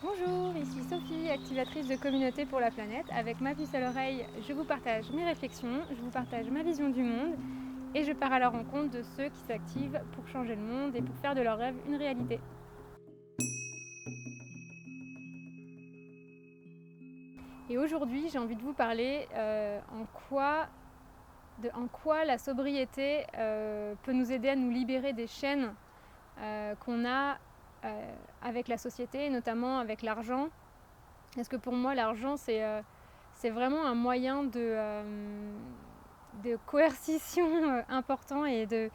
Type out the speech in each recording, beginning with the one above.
Bonjour, ici Sophie, activatrice de communauté pour la planète. Avec ma puce à l'oreille, je vous partage mes réflexions, je vous partage ma vision du monde et je pars à la rencontre de ceux qui s'activent pour changer le monde et pour faire de leurs rêves une réalité. Et aujourd'hui, j'ai envie de vous parler en quoi la sobriété peut nous aider à nous libérer des chaînes qu'on a avec la société, notamment avec l'argent. Parce que pour moi, l'argent, c'est vraiment un moyen de coercition important et de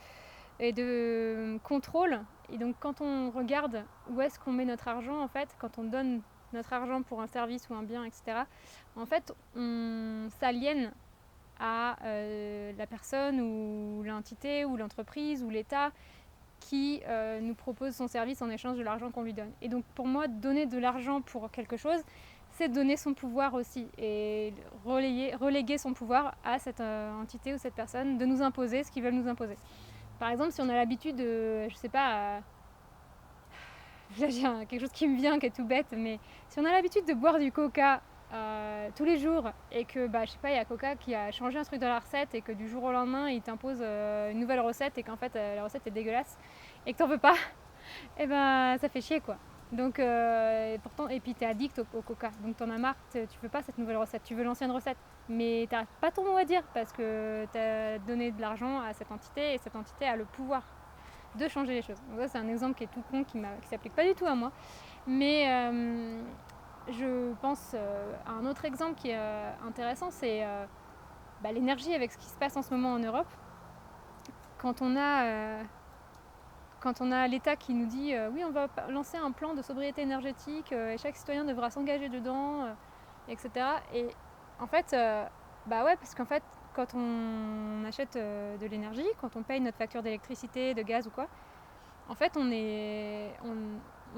contrôle. Et donc quand on regarde où est-ce qu'on met notre argent, en fait, quand on donne notre argent pour un service ou un bien, etc., en fait, on s'aliène à la personne ou l'entité ou l'entreprise ou l'État qui nous propose son service en échange de l'argent qu'on lui donne. Et donc pour moi, donner de l'argent pour quelque chose, c'est donner son pouvoir aussi et reléguer son pouvoir à cette entité ou cette personne de nous imposer ce qu'ils veulent nous imposer. Par exemple, si on a l'habitude de, je sais pas, là j'ai quelque chose qui me vient qui est tout bête, mais si on a l'habitude de boire du coca tous les jours et que, je sais pas, il y a Coca qui a changé un truc dans la recette et que du jour au lendemain il t'impose une nouvelle recette et qu'en fait la recette est dégueulasse et que t'en veux pas, et ben ça fait chier quoi. Donc et puis t'es addict au coca, donc t'en as marre, tu veux pas cette nouvelle recette, tu veux l'ancienne recette, mais t'arrêtes pas ton mot à dire parce que t'as donné de l'argent à cette entité et cette entité a le pouvoir de changer les choses. Donc ça c'est un exemple qui est tout con, qui s'applique pas du tout à moi, mais je pense à un autre exemple qui est intéressant, c'est l'énergie avec ce qui se passe en ce moment en Europe. Quand on a l'État qui nous dit oui, on va lancer un plan de sobriété énergétique et chaque citoyen devra s'engager dedans, etc. Et en fait, ouais, parce qu'en fait, quand on achète de l'énergie, quand on paye notre facture d'électricité, de gaz ou quoi, en fait, on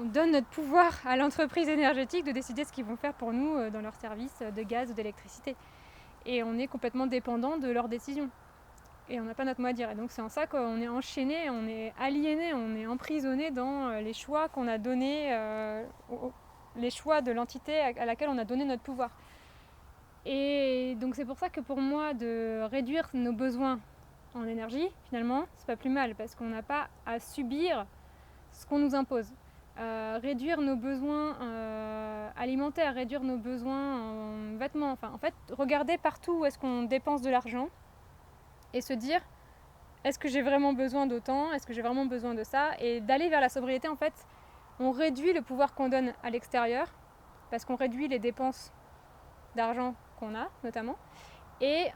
donne notre pouvoir à l'entreprise énergétique de décider ce qu'ils vont faire pour nous dans leurs services de gaz ou d'électricité. Et on est complètement dépendant de leurs décisions. Et on n'a pas notre mot à dire. Et donc c'est en ça qu'on est enchaîné, on est aliéné, on est emprisonné dans les choix qu'on a donnés, les choix de l'entité à laquelle on a donné notre pouvoir. Et donc c'est pour ça que pour moi, de réduire nos besoins en énergie, finalement, c'est pas plus mal, parce qu'on n'a pas à subir ce qu'on nous impose. Réduire nos besoins alimentaires, réduire nos besoins en vêtements, enfin en fait, regarder partout où est-ce qu'on dépense de l'argent et se dire, est-ce que j'ai vraiment besoin d'autant? Est-ce que j'ai vraiment besoin de ça? Et d'aller vers la sobriété, en fait, on réduit le pouvoir qu'on donne à l'extérieur, parce qu'on réduit les dépenses d'argent qu'on a, notamment. Et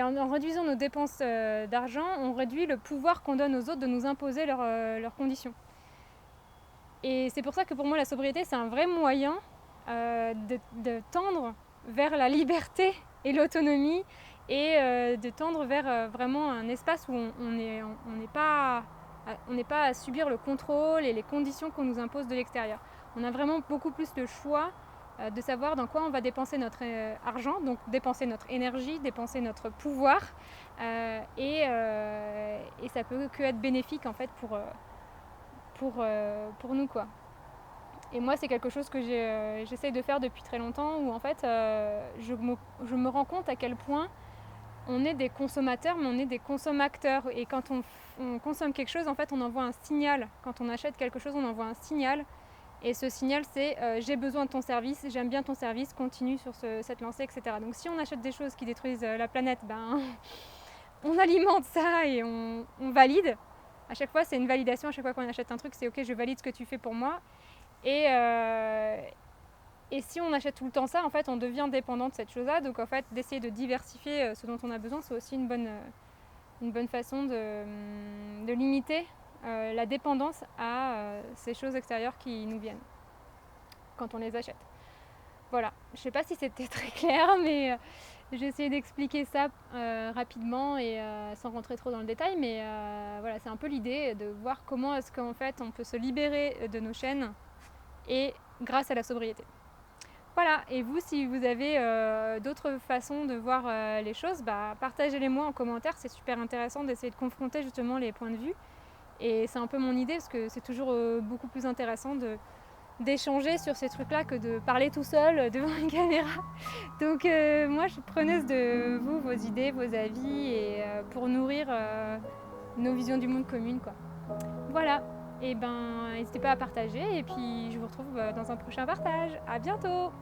en réduisant nos dépenses d'argent, on réduit le pouvoir qu'on donne aux autres de nous imposer leurs conditions. Et c'est pour ça que pour moi, la sobriété, c'est un vrai moyen de tendre vers la liberté et l'autonomie et de tendre vers vraiment un espace où on n'est pas à subir le contrôle et les conditions qu'on nous impose de l'extérieur. On a vraiment beaucoup plus le choix de savoir dans quoi on va dépenser notre argent, donc dépenser notre énergie, dépenser notre pouvoir, et ça peut que être bénéfique en fait pour nous quoi. Et moi c'est quelque chose que j'essaye de faire depuis très longtemps, où en fait je me rends compte à quel point on est des consommateurs, mais on est des consommateurs. Et quand on consomme quelque chose, en fait, on envoie un signal. Quand on achète quelque chose, on envoie un signal. Et ce signal, c'est j'ai besoin de ton service, j'aime bien ton service, continue sur cette lancée, etc. Donc si on achète des choses qui détruisent la planète, on alimente ça et on valide. À chaque fois, c'est une validation. À chaque fois qu'on achète un truc, c'est ok, je valide ce que tu fais pour moi. Et si on achète tout le temps ça, en fait, on devient dépendant de cette chose-là. Donc, en fait, d'essayer de diversifier ce dont on a besoin, c'est aussi une bonne façon de limiter la dépendance à ces choses extérieures qui nous viennent quand on les achète. Voilà, je ne sais pas si c'était très clair, mais j'ai essayé d'expliquer ça rapidement et sans rentrer trop dans le détail. Mais voilà, c'est un peu l'idée de voir comment est-ce qu'en fait on peut se libérer de nos chaînes et grâce à la sobriété. Voilà, et vous, si vous avez d'autres façons de voir les choses, partagez-les moi en commentaire, c'est super intéressant d'essayer de confronter justement les points de vue Et c'est un peu mon idée parce que c'est toujours beaucoup plus intéressant d'échanger sur ces trucs-là que de parler tout seul devant une caméra. Donc moi je suis preneuse de vous, vos idées, vos avis et pour nourrir nos visions du monde communes quoi. Voilà, et ben n'hésitez pas à partager et puis je vous retrouve dans un prochain partage. À bientôt!